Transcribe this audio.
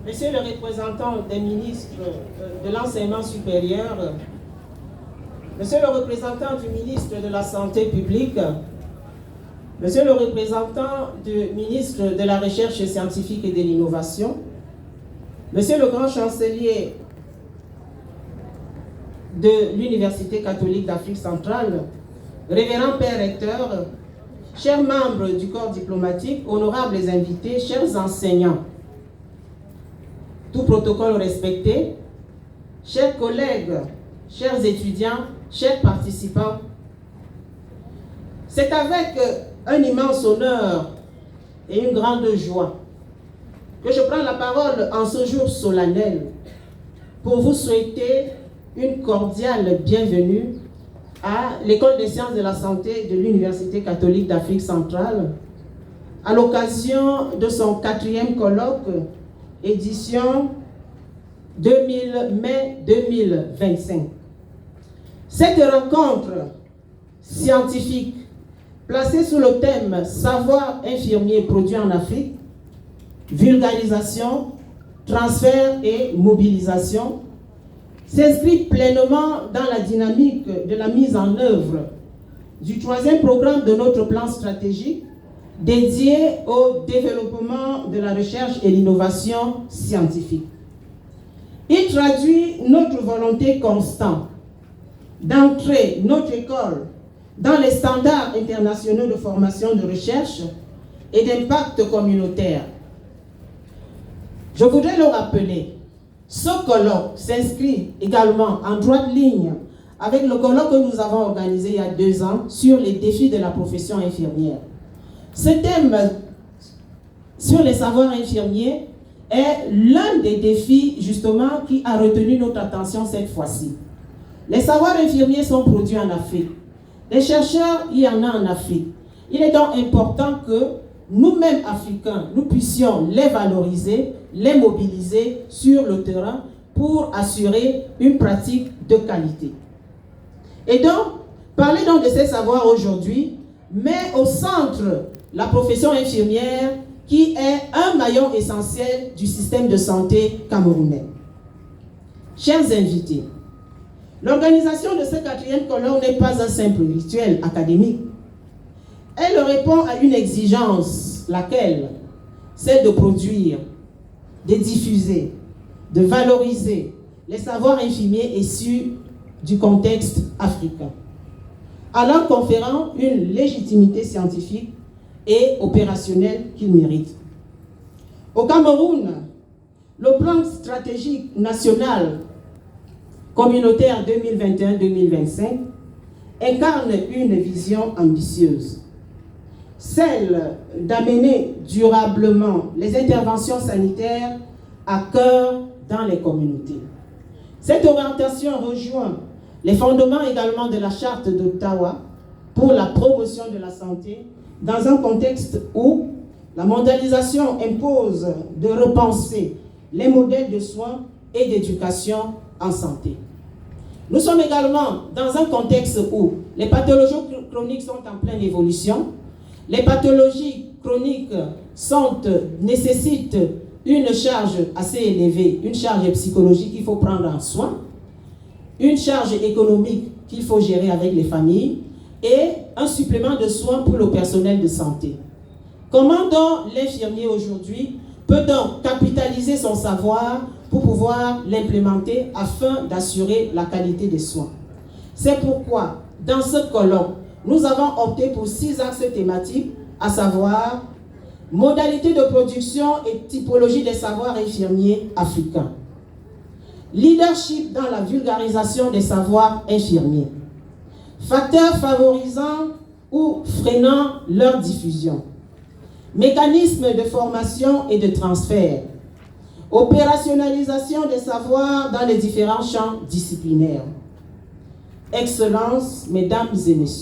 Monsieur le représentant des ministres de l'enseignement supérieur, Monsieur le représentant du ministre de la Santé publique, Monsieur le représentant du ministre de la Recherche scientifique et de l'Innovation, Monsieur le grand chancelier de l'Université catholique d'Afrique centrale, révérend père recteur, chers membres du corps diplomatique, honorables invités, chers enseignants, tout protocole respecté, chers collègues, chers étudiants, chers participants, c'est avec un immense honneur et une grande joie que je prends la parole en ce jour solennel pour vous souhaiter une cordiale bienvenue à l'École des sciences de la santé de l'Université catholique d'Afrique centrale à l'occasion de son 4e colloque édition mai 2025. Cette rencontre scientifique placée sous le thème « Savoir infirmier produit en Afrique, vulgarisation, transfert et mobilisation » s'inscrit pleinement dans la dynamique de la mise en œuvre du 3e programme de notre plan stratégique dédié au développement de la recherche et l'innovation scientifique. Il traduit notre volonté constante d'ancrer notre école dans les standards internationaux de formation de recherche et d'impact communautaire. Je voudrais le rappeler, ce colloque s'inscrit également en droite ligne avec le colloque que nous avons organisé il y a 2 ans sur les défis de la profession infirmière. Ce thème sur les savoirs infirmiers est l'un des défis justement qui a retenu notre attention cette fois-ci. Les savoirs infirmiers sont produits en Afrique. Les chercheurs, il y en a en Afrique. Il est donc important que nous-mêmes Africains, nous puissions les valoriser, les mobiliser sur le terrain pour assurer une pratique de qualité. Et donc, parler donc de ces savoirs aujourd'hui met au centre la profession infirmière qui est un maillon essentiel du système de santé camerounais. Chers invités, l'organisation de ce 4e colloque n'est pas un simple rituel académique. Elle répond à une exigence, laquelle? Celle de produire, de diffuser, de valoriser les savoirs infirmiers issus du contexte africain, en leur conférant une légitimité scientifique et opérationnelle qu'ils méritent. Au Cameroun, le plan stratégique national communautaire 2021-2025 incarne une vision ambitieuse, celle d'amener durablement les interventions sanitaires à cœur dans les communautés. Cette orientation rejoint les fondements également de la Charte d'Ottawa pour la promotion de la santé dans un contexte où la mondialisation impose de repenser les modèles de soins et d'éducation en santé. Nous sommes également dans un contexte où les pathologies chroniques sont en pleine évolution. Les pathologies chroniques nécessitent une charge assez élevée, une charge psychologique qu'il faut prendre en soin, une charge économique qu'il faut gérer avec les familles et un supplément de soins pour le personnel de santé. Comment donc l'infirmier aujourd'hui peut donc capitaliser son savoir pour pouvoir l'implémenter afin d'assurer la qualité des soins? C'est pourquoi, dans ce colloque, nous avons opté pour 6 axes thématiques, à savoir modalités de production et typologie des savoirs infirmiers africains, leadership dans la vulgarisation des savoirs infirmiers, facteurs favorisant ou freinant leur diffusion, mécanismes de formation et de transfert, opérationnalisation des savoirs dans les différents champs disciplinaires. Excellences, mesdames et messieurs,